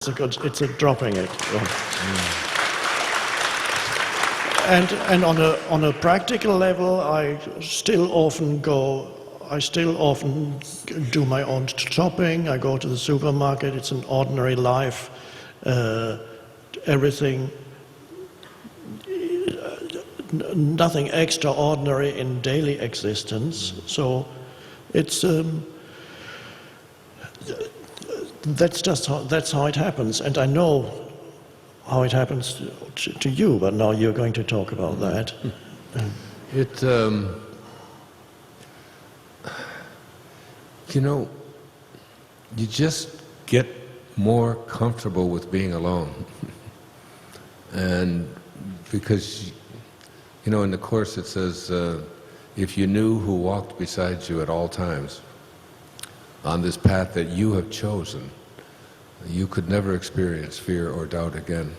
It's a dropping it. And on a practical level, I still often do my own shopping. I go to the supermarket. It's an ordinary life. Everything, nothing extraordinary in daily existence. So it's that's how it happens, and I know how it happens to you. But now you're going to talk about that. You just get more comfortable with being alone, and because in the Course it says, if you knew who walked beside you at all times on this path that you have chosen, you could never experience fear or doubt again.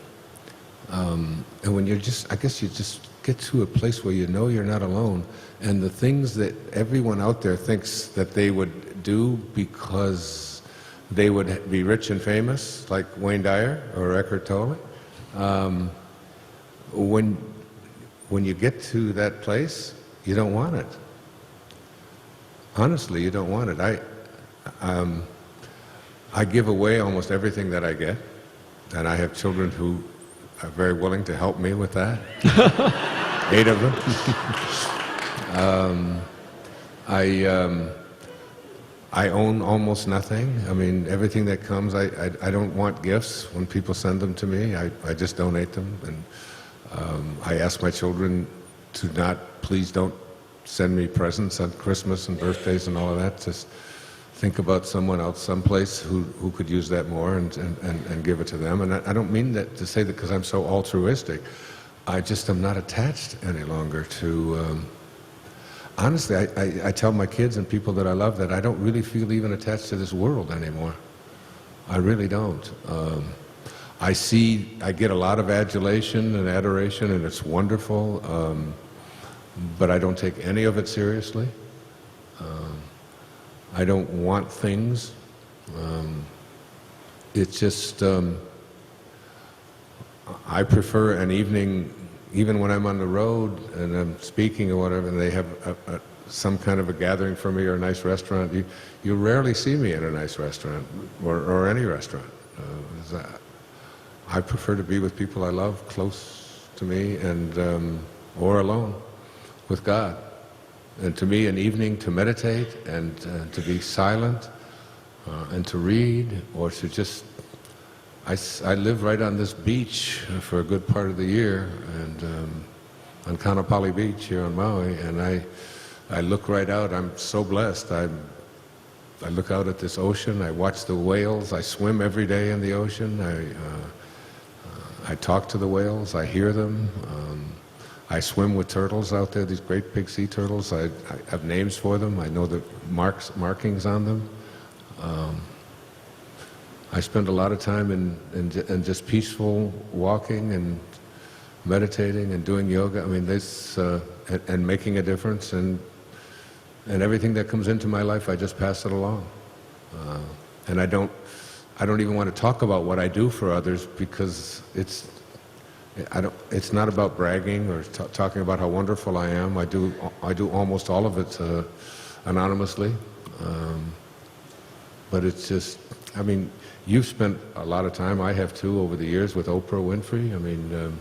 And when I guess you just get to a place where you know you're not alone, and the things that everyone out there thinks that they would do because they would be rich and famous, like Wayne Dyer or Eckhart Tolle, when you get to that place, you don't want it. Honestly, you don't want it. I give away almost everything that I get, and I have children who are very willing to help me with that. 8 of them. I own almost nothing. I mean, everything that comes, I don't want gifts when people send them to me. I just donate them, and I ask my children to please don't send me presents on Christmas and birthdays and all of that. Just think about someone else, someplace who could use that more, and give it to them. And I don't mean that to say that because I'm so altruistic. I just am not attached any longer to. Honestly, I tell my kids and people that I love that I don't really feel even attached to this world anymore. I really don't. I get a lot of adulation and adoration, and it's wonderful, but I don't take any of it seriously. I don't want things. It's just, I prefer an evening, even when I'm on the road and I'm speaking or whatever, and they have some kind of a gathering for me or a nice restaurant. You rarely see me in a nice restaurant or any restaurant. I prefer to be with people I love, close to me, and or alone with God. And to me, an evening to meditate and to be silent and to read, or to just, I live right on this beach for a good part of the year, and on Kaanapali Beach here on Maui, and I look right out. I'm so blessed. I look out at this ocean, I watch the whales, I swim every day in the ocean, I talk to the whales, I hear them. I swim with turtles out there, these great big sea turtles. I have names for them. I know the markings on them. I spend a lot of time in just peaceful walking and meditating and doing yoga. I mean, this and making a difference, and everything that comes into my life, I just pass it along. And I don't even want to talk about what I do for others, because it's not about bragging or talking about how wonderful I am. I do almost all of it anonymously. But it's just, I mean, you've spent a lot of time, I have too, over the years with Oprah Winfrey. I mean,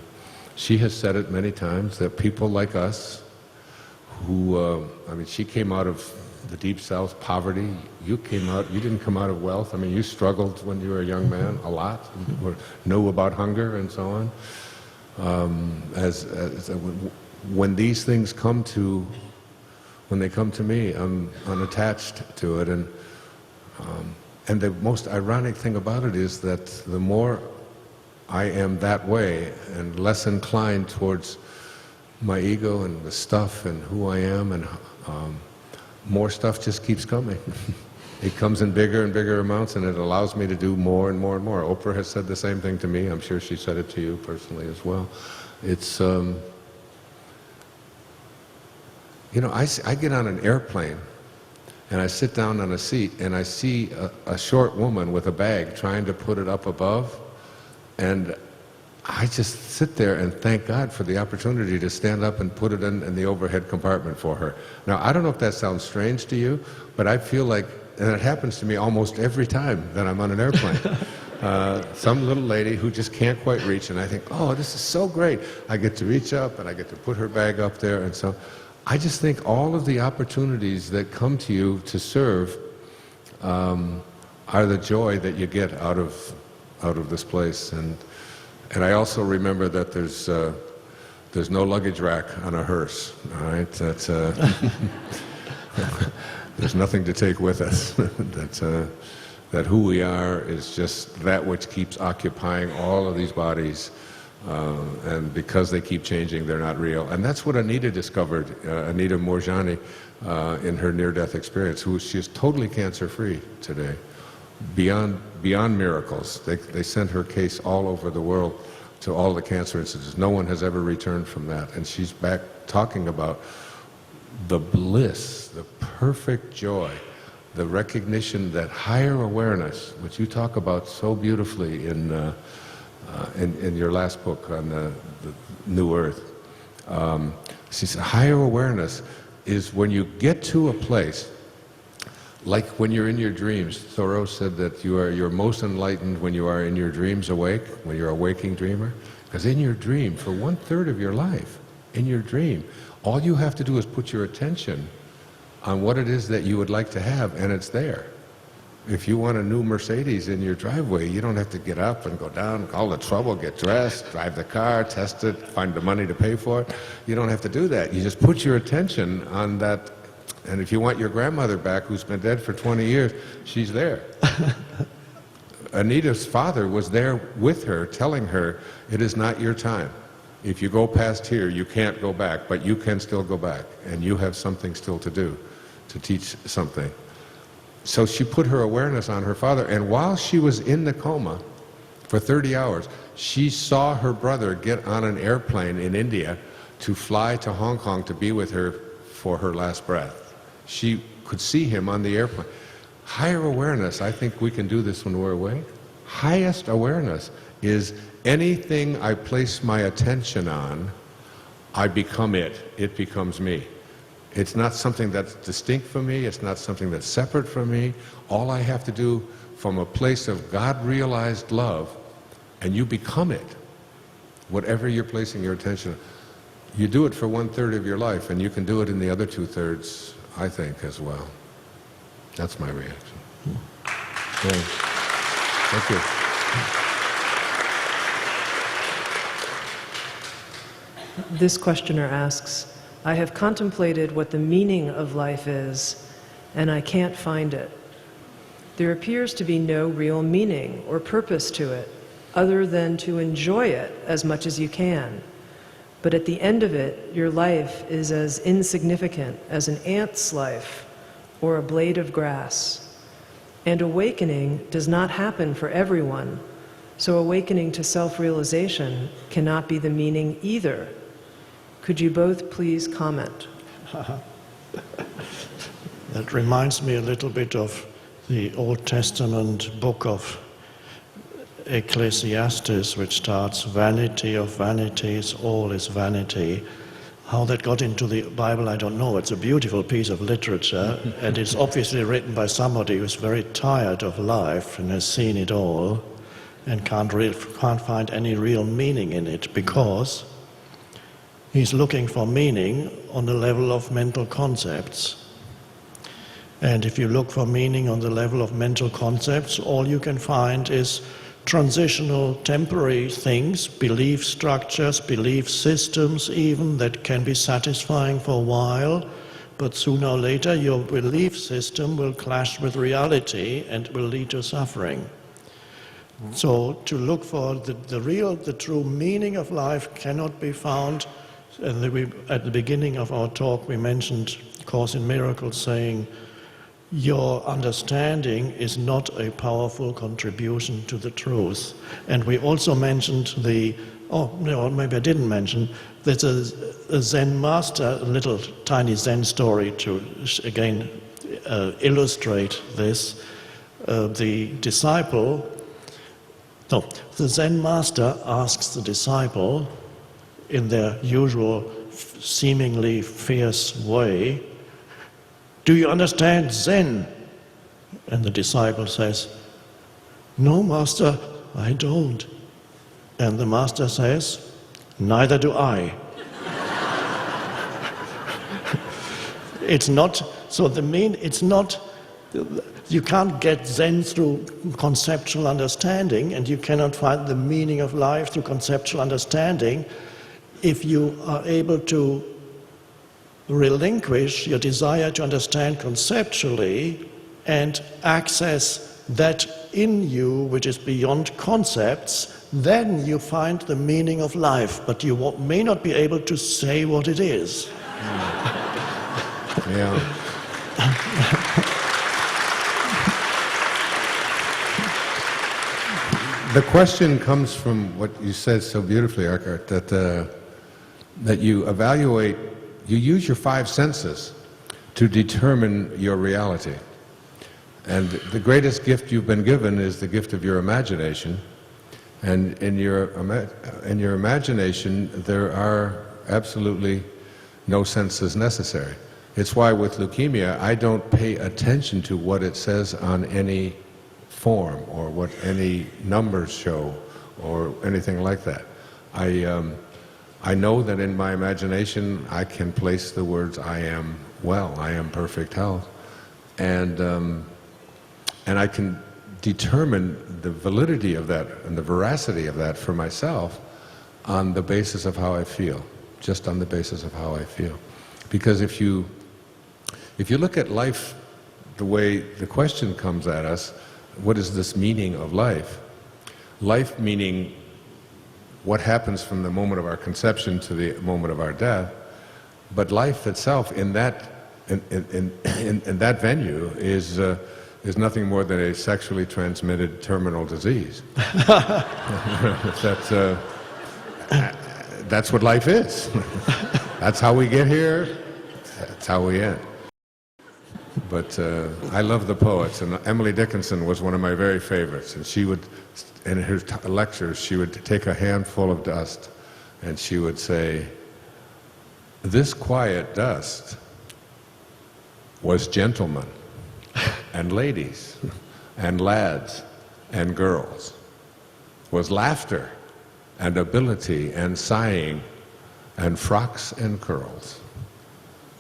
she has said it many times that people like us who, I mean, she came out of the Deep South, poverty. You didn't come out of wealth. I mean, you struggled when you were a young man a lot, or knew about hunger and so on. When these things when they come to me, I'm unattached to it, and the most ironic thing about it is that the more I am that way and less inclined towards my ego and the stuff and who I am, and more stuff just keeps coming. It comes in bigger and bigger amounts, and it allows me to do more and more and more. Oprah has said the same thing to me. I'm sure she said it to you personally as well. It's, I get on an airplane, and I sit down on a seat, and I see a short woman with a bag trying to put it up above, and I just sit there and thank God for the opportunity to stand up and put it in the overhead compartment for her. Now, I don't know if that sounds strange to you, but I feel like, and it happens to me almost every time that I'm on an airplane. Some little lady who just can't quite reach, and I think, oh, this is so great. I get to reach up, and I get to put her bag up there, and so I just think all of the opportunities that come to you to serve are the joy that you get out of this place. And I also remember that there's no luggage rack on a hearse. All right, that's there's nothing to take with us. That who we are is just that which keeps occupying all of these bodies, and because they keep changing, they're not real. And that's what Anita discovered, Anita Morjani, in her near-death experience. She is totally cancer-free today, beyond miracles. They sent her case all over the world to all the cancer institutes. No one has ever returned from that, and she's back talking about the bliss, the perfect joy, the recognition that higher awareness, which you talk about so beautifully in your last book on the New Earth. She said higher awareness is when you get to a place, like when you're in your dreams. Thoreau said that you're most enlightened when you are in your dreams awake, when you're a waking dreamer. Because in your dream, for 1/3 of your life, in your dream, all you have to do is put your attention on what it is that you would like to have, and it's there. If you want a new Mercedes in your driveway, you don't have to get up and go down, all the trouble, get dressed, drive the car, test it, find the money to pay for it. You don't have to do that. You just put your attention on that. And if you want your grandmother back, who's been dead for 20 years, she's there. Anita's father was there with her, telling her, it is not your time. If you go past here, you can't go back, but you can still go back, and you have something still to do, to teach something. So she put her awareness on her father, and while she was in the coma for 30 hours, she saw her brother get on an airplane in India to fly to Hong Kong to be with her for her last breath. She could see him on the airplane. Higher awareness, I think we can do this when we're awake. Highest awareness is anything I place my attention on, I become it. It becomes me. It's not something that's distinct from me. It's not something that's separate from me. All I have to do from a place of God-realized love, and you become it. Whatever you're placing your attention on. You do it for 1/3 of your life, and you can do it in the other 2/3, I think, as well. That's my reaction. Okay. Thank you. This questioner asks, I have contemplated what the meaning of life is, and I can't find it. There appears to be no real meaning or purpose to it, other than to enjoy it as much as you can. But at the end of it, your life is as insignificant as an ant's life or a blade of grass. And awakening does not happen for everyone, so awakening to self-realization cannot be the meaning either. Could you both please comment? That reminds me a little bit of the Old Testament book of Ecclesiastes, which starts, vanity of vanities, all is vanity. How that got into the Bible, I don't know. It's a beautiful piece of literature, and it's obviously written by somebody who's very tired of life and has seen it all and can't find any real meaning in it, because he's looking for meaning on the level of mental concepts. And if you look for meaning on the level of mental concepts, all you can find is transitional, temporary things, belief structures, belief systems even, that can be satisfying for a while, but sooner or later your belief system will clash with reality and will lead to suffering. So to look for the true meaning of life cannot be found. And at the beginning of our talk we mentioned Course in Miracles saying, your understanding is not a powerful contribution to the truth. And we also mentioned maybe I didn't mention, there's a Zen master, a little tiny Zen story to again illustrate this. The Zen master asks the disciple in their usual seemingly fierce way, "Do you understand Zen?" And the disciple says, "No, master, I don't." And the master says, "Neither do I." It's not, you can't get Zen through conceptual understanding, and you cannot find the meaning of life through conceptual understanding if you are able to relinquish your desire to understand conceptually and access that in you which is beyond concepts. Then you find the meaning of life, but you may not be able to say what it is. Yeah. The question comes from what you said so beautifully, Eckhart, that you evaluate, you use your five senses to determine your reality. And the greatest gift you've been given is the gift of your imagination. And in your imagination, there are absolutely no senses necessary. It's why with leukemia, I don't pay attention to what it says on any form or what any numbers show or anything like that. I know that in my imagination, I can place the words, "I am well, I am perfect health," and I can determine the validity of that and the veracity of that for myself on the basis of how I feel, just on the basis of how I feel. Because if you look at life the way the question comes at us, what is this meaning of life? Life meaning what happens from the moment of our conception to the moment of our death, but life itself in that venue is nothing more than a sexually transmitted terminal disease. That's what life is. That's how we get here, that's how we end. But I love the poets, and Emily Dickinson was one of my very favorites, and she would, in her lectures, she would take a handful of dust and she would say, "This quiet dust was gentlemen and ladies and lads and girls, was laughter and ability and sighing and frocks and curls.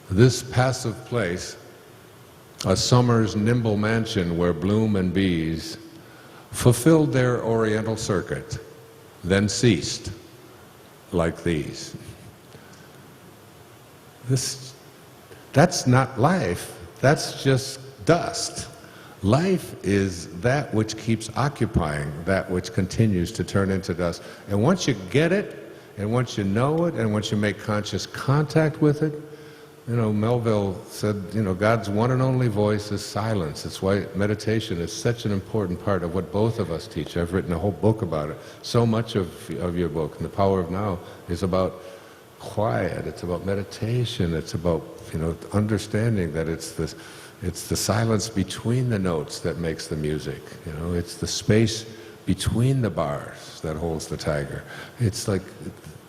This passive place, a summer's nimble mansion where bloom and bees fulfilled their oriental circuit, then ceased like these." That's not life, that's just dust. Life is that which keeps occupying, that which continues to turn into dust. And once you get it, and once you know it, and once you make conscious contact with it, you know, Melville said, you know, God's one and only voice is silence. It's why meditation is such an important part of what both of us teach. I've written a whole book about it. So much of your book, and The Power of Now, is about quiet, it's about meditation, it's about, you know, understanding that it's the silence between the notes that makes the music, you know, it's the space between the bars that holds the tiger. It's like,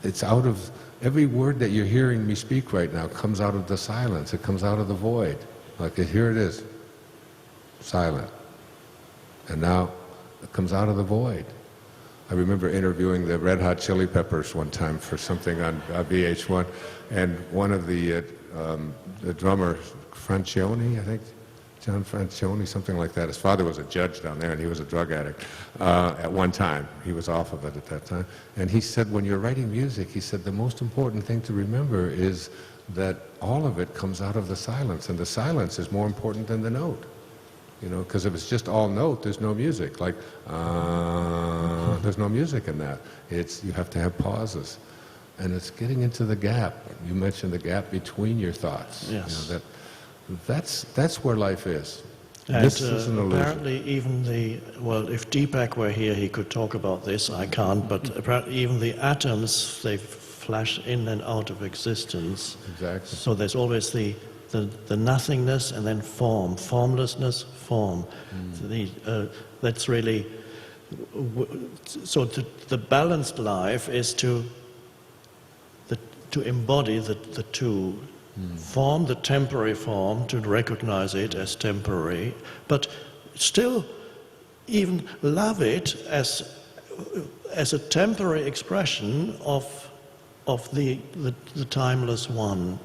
it's out of, every word that you're hearing me speak right now comes out of the silence, it comes out of the void. Like, here it is, silent. And now it comes out of the void. I remember interviewing the Red Hot Chili Peppers one time for something on VH1, and one of the drummer, Francione, I think, John Francione, something like that. His father was a judge down there, and he was a drug addict at one time. He was off of it at that time. And he said, when you're writing music, he said, the most important thing to remember is that all of it comes out of the silence, and the silence is more important than the note. You know, because if it's just all note, there's no music. Like, there's no music in that. You have to have pauses. And it's getting into the gap. You mentioned the gap between your thoughts. Yes. You know, that's where life is. And this is an illusion. apparently even if Deepak were here, he could talk about this. I can't, but apparently even the atoms, they flash in and out of existence. Exactly. So there's always the the nothingness and then form, formlessness, form. That's really, so the balanced life is to embody the two. Form, the temporary form, to recognize it as temporary, but still even love it as a temporary expression of the timeless one.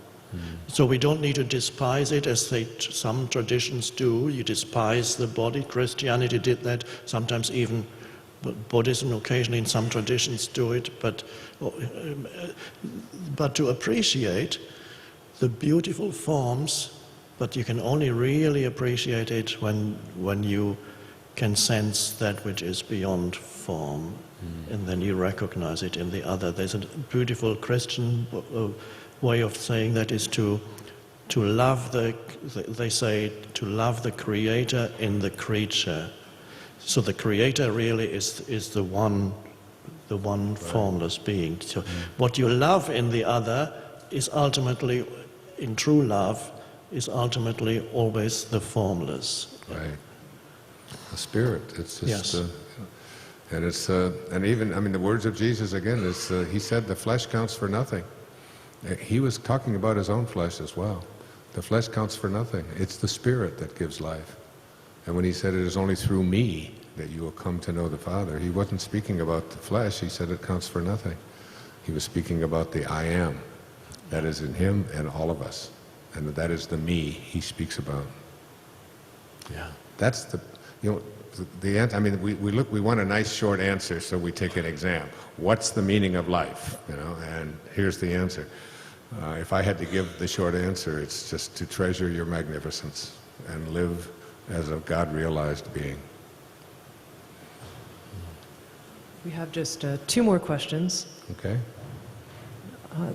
So we don't need to despise it as some traditions do. You despise the body. Christianity did that. Sometimes even Buddhism occasionally in some traditions do it. But to appreciate the beautiful forms, but you can only really appreciate it when you can sense that which is beyond form, and then you recognize it in the other. There's a beautiful Christian way of saying that is to love they say to love the Creator in the creature. So the Creator really is the one formless being. So what you love in the other is ultimately, in true love, is ultimately always the formless. Right. The spirit. It's just, yes. And even, I mean, the words of Jesus again is, he said the flesh counts for nothing. He was talking about his own flesh as well. The flesh counts for nothing. It's the spirit that gives life. And when he said it is only through me that you will come to know the Father, he wasn't speaking about the flesh. He said it counts for nothing. He was speaking about the I am that is in him and all of us. And that is the me he speaks about. Yeah. That's the answer. I mean, we want a nice short answer, so we take an exam. What's the meaning of life? And here's the answer. If I had to give the short answer, it's just to treasure your magnificence and live as a God-realized being. We have just 2 more questions. Okay.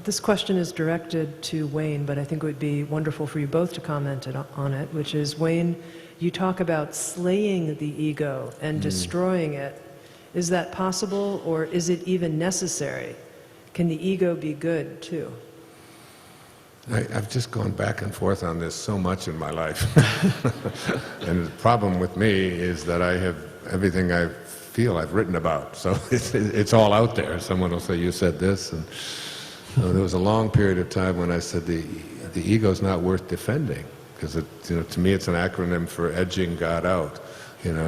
This question is directed to Wayne, but I think it would be wonderful for you both to comment on it, which is, Wayne, you talk about slaying the ego and destroying it. Is that possible, or is it even necessary? Can the ego be good too? I've just gone back and forth on this so much in my life. And the problem with me is that I have everything I feel I've written about. So it's all out there. Someone will say, you said this. And there was a long period of time when I said the ego's not worth defending, because to me it's an acronym for edging God out.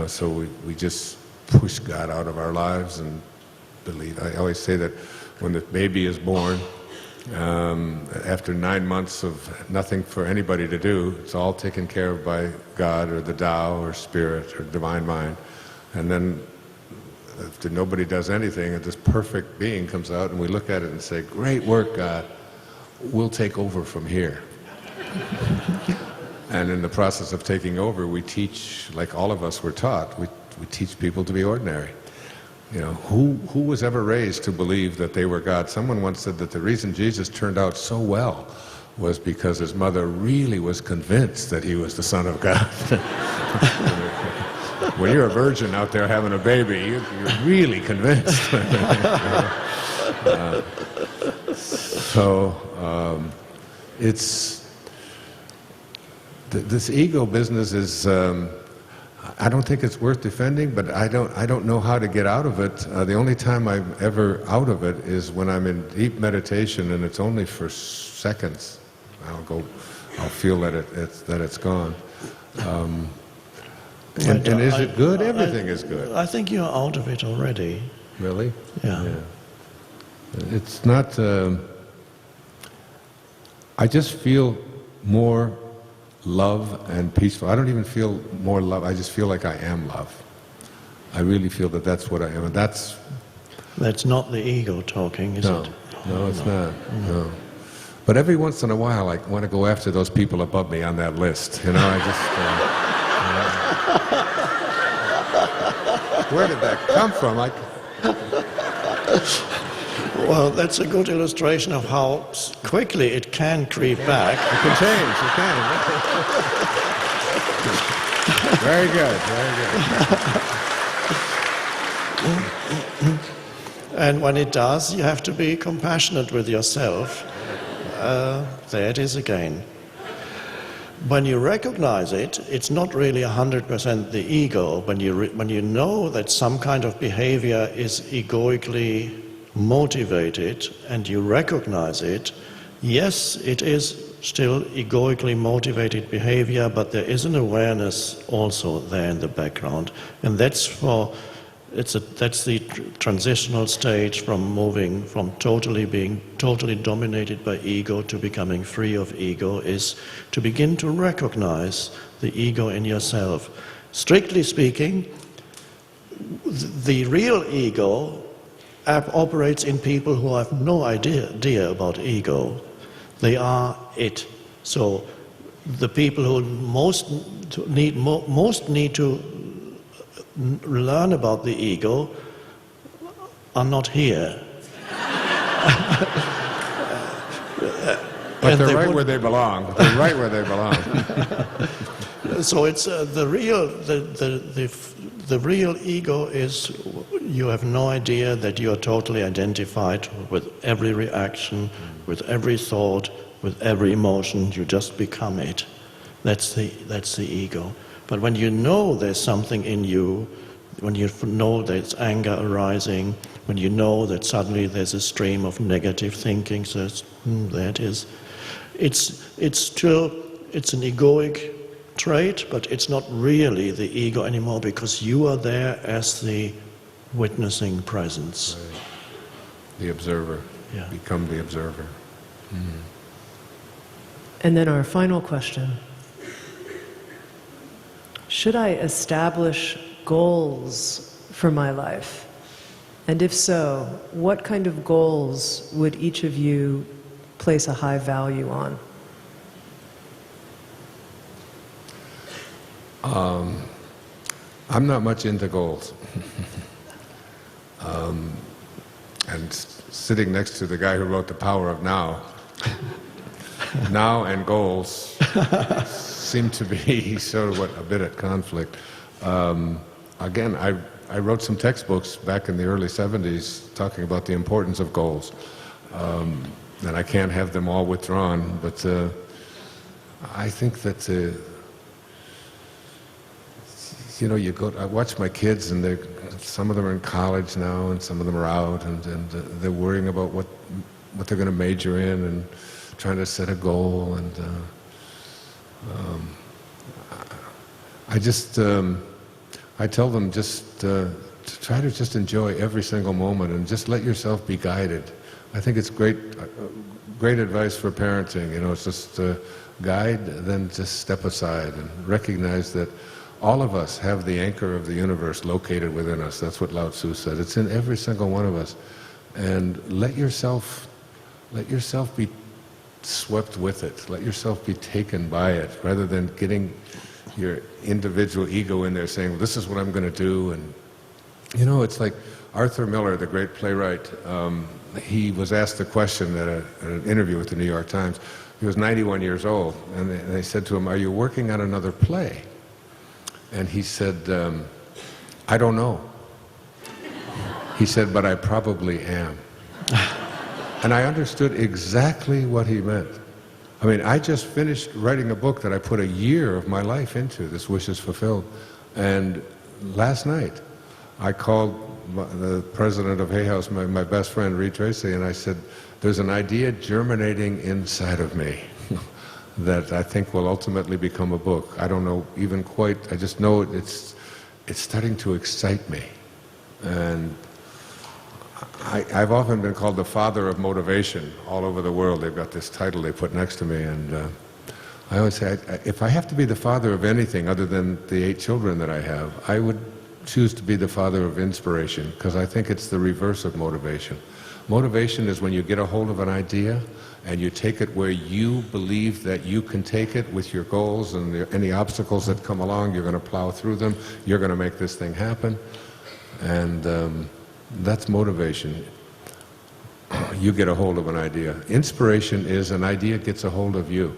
So we just push God out of our lives and believe. I always say that when the baby is born, after 9 months of nothing for anybody to do, it's all taken care of by God or the Tao or Spirit or Divine Mind. And then after nobody does anything, this perfect being comes out and we look at it and say, great work, God, we'll take over from here. And in the process of taking over, we teach, like all of us were taught, we teach people to be ordinary. Who was ever raised to believe that they were God? Someone once said that the reason Jesus turned out so well was because his mother really was convinced that he was the Son of God. When you're a virgin out there having a baby, you're really convinced. This ego business is. I don't think it's worth defending, but I don't know how to get out of it. The only time I'm ever out of it is when I'm in deep meditation, and it's only for seconds. I'll feel that it's gone. And is it good? Everything is good. I think you're out of it already. Really? Yeah. It's not. I just feel more love and peaceful. I don't even feel more love. I just feel like I am love. I really feel that that's what I am, and that's not the ego talking, is it? No, it's not. No. But every once in a while, I want to go after those people above me on that list. I just. Where did that come from? Well, that's a good illustration of how quickly it can creep back. It can change. It can. Very good. Very good. And when it does, you have to be compassionate with yourself. There it is again. when you recognize it, it's not really 100% the ego. When you know that some kind of behavior is egoically motivated and you recognize it, yes, it is still egoically motivated behavior, but there is an awareness also there in the background, and that's the transitional stage from moving from being totally dominated by ego to becoming free of ego, is to begin to recognize the ego in yourself. Strictly speaking, the real ego operates in people who have no idea about ego. They are it. So the people who most need to learn about the ego are not here. But they're right where they belong. They're right where they belong. So it's the real ego is you have no idea that you are totally identified with every reaction, with every thought, with every emotion. You just become it. That's the ego. But when you know there's something in you, when you know there's anger arising, when you know that suddenly there's a stream of negative thinking, so there it is. It's an egoic trait, but it's not really the ego anymore, because you are there as the witnessing presence. Right. The observer. Yeah. Become the observer. And then our final question. Should I establish goals for my life? And if so, what kind of goals would each of you place a high value on? I'm not much into goals. And sitting next to the guy who wrote The Power of Now, now and goals seem to be sort of a bit at conflict. Again, I wrote some textbooks back in the early 70s talking about the importance of goals. And I can't have them all withdrawn, but I think that, I watch my kids, and some of them are in college now, and some of them are out, and they're worrying about what they're going to major in, and trying to set a goal, and I tell them just to try to just enjoy every single moment and just let yourself be guided. I think it's great advice for parenting. It's just guide, then just step aside and recognize that all of us have the anchor of the universe located within us. That's what Lao Tzu said. It's in every single one of us. And let yourself be swept with it. Let yourself be taken by it, rather than getting your individual ego in there saying, well, this is what I'm going to do. And it's like Arthur Miller, the great playwright, he was asked a question at an interview with the New York Times. He was 91 years old, and they said to him, are you working on another play? And he said, I don't know. He said, but I probably am. And I understood exactly what he meant. I mean, I just finished writing a book that I put a year of my life into, This Wish is Fulfilled. And last night, I called the president of Hay House, my best friend, Reed Tracy, and I said, there's an idea germinating inside of me that I think will ultimately become a book. I don't know even quite, I just know it's starting to excite me. And I've often been called the father of motivation all over the world. They've got this title they put next to me, and I always say, if I have to be the father of anything other than the 8 children that I have, I would choose to be the father of inspiration, because I think it's the reverse of motivation. Motivation is when you get a hold of an idea and you take it where you believe that you can take it with your goals, and any obstacles that come along, you're going to plow through them, you're going to make this thing happen. And that's motivation. You get a hold of an idea. Inspiration is an idea gets a hold of you,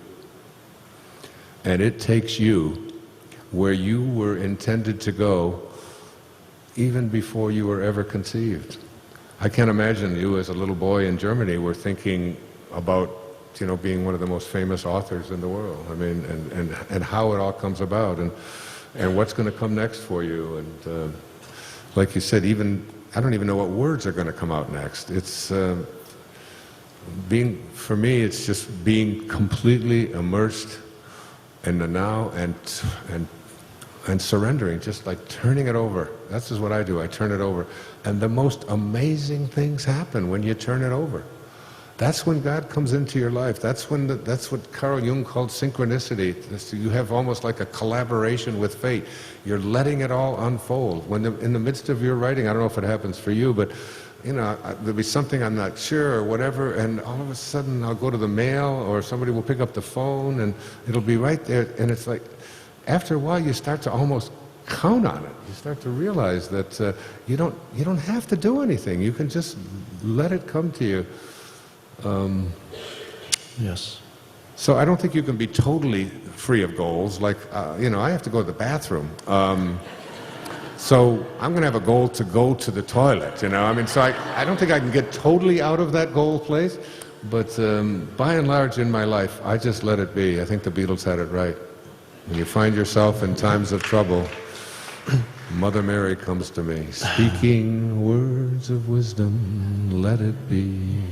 and it takes you where you were intended to go even before you were ever conceived. I can't imagine you as a little boy in Germany were thinking about being one of the most famous authors in the world. I mean, and how it all comes about, and what's going to come next for you, and like you said, I don't even know what words are going to come out next. It's for me, it's just being completely immersed in the now and surrendering, just like turning it over. That's just what I do. I turn it over, and the most amazing things happen when you turn it over. That's when God comes into your life. That's what Carl Jung called synchronicity. You have almost like a collaboration with fate. You're letting it all unfold. In the midst of your writing, I don't know if it happens for you, but there'll be something I'm not sure or whatever, and all of a sudden I'll go to the mail, or somebody will pick up the phone, and it'll be right there. And it's like, after a while, you start to almost count on it. You start to realize that you don't have to do anything. You can just let it come to you. Yes. So I don't think you can be totally free of goals. Like, I have to go to the bathroom. So I'm going to have a goal to go to the toilet, So I don't think I can get totally out of that goal place. But by and large in my life, I just let it be. I think the Beatles had it right. When you find yourself in times of trouble, Mother Mary comes to me, speaking words of wisdom, let it be.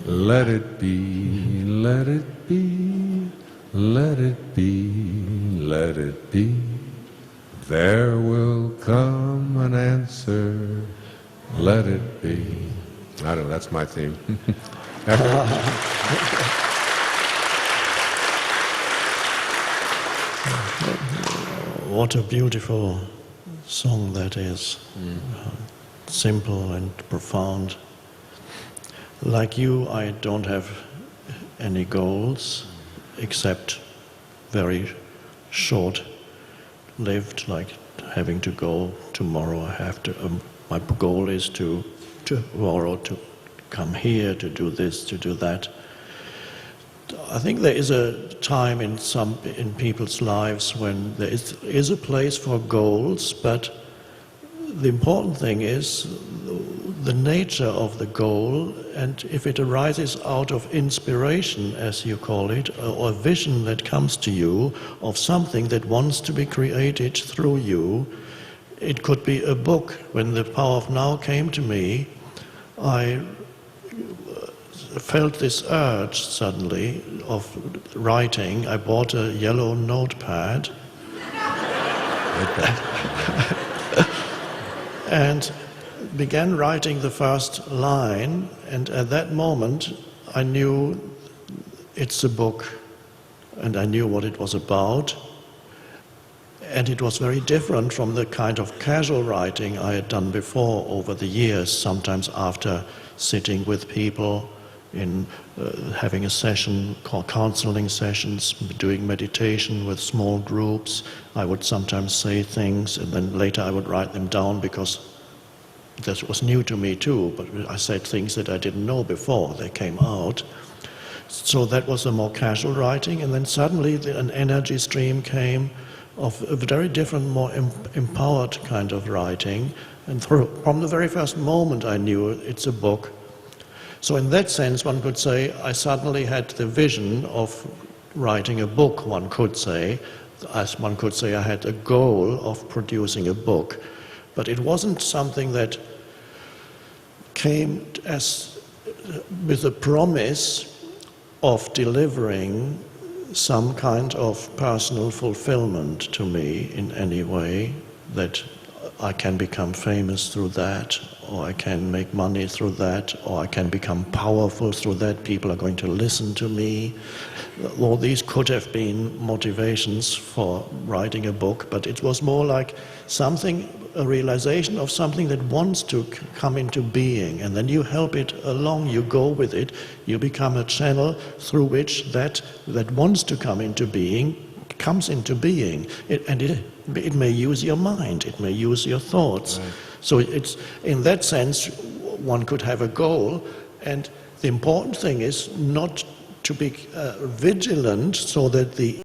Let it be, let it be, let it be, let it be. There will come an answer, let it be. I don't know, that's my theme. What a beautiful song that is. Simple and profound. Like you, I don't have any goals except very short-lived, like having to go tomorrow. My goal is tomorrow to come here, to do this, to do that. I think there is a time in people's lives when there is a place for goals, but the important thing is the nature of the goal, and if it arises out of inspiration, as you call it, or a vision that comes to you of something that wants to be created through you. It could be a book. When the Power of Now came to me, I felt this urge suddenly of writing. I bought a yellow notepad and began writing the first line, and at that moment I knew it's a book, and I knew what it was about, and it was very different from the kind of casual writing I had done before over the years, sometimes after sitting with people in having a session, counseling sessions, doing meditation with small groups. I would sometimes say things, and then later I would write them down because that was new to me too, but I said things that I didn't know before they came out. So that was a more casual writing, and then suddenly an energy stream came of a very different, more empowered kind of writing, and from the very first moment I knew it's a book. So in that sense, one could say I suddenly had the vision of writing a book, one could say. As one could say, I had a goal of producing a book. But it wasn't something that came with a promise of delivering some kind of personal fulfillment to me in any way, that I can become famous through that, or I can make money through that, or I can become powerful through that, people are going to listen to me. All these could have been motivations for writing a book, but it was more like a realization of something that wants to come into being, and then you help it along, you go with it, you become a channel through which that wants to come into being comes into being. It may use your mind, it may use your thoughts. Right. So it's, in that sense, one could have a goal, and the important thing is not to be vigilant so that the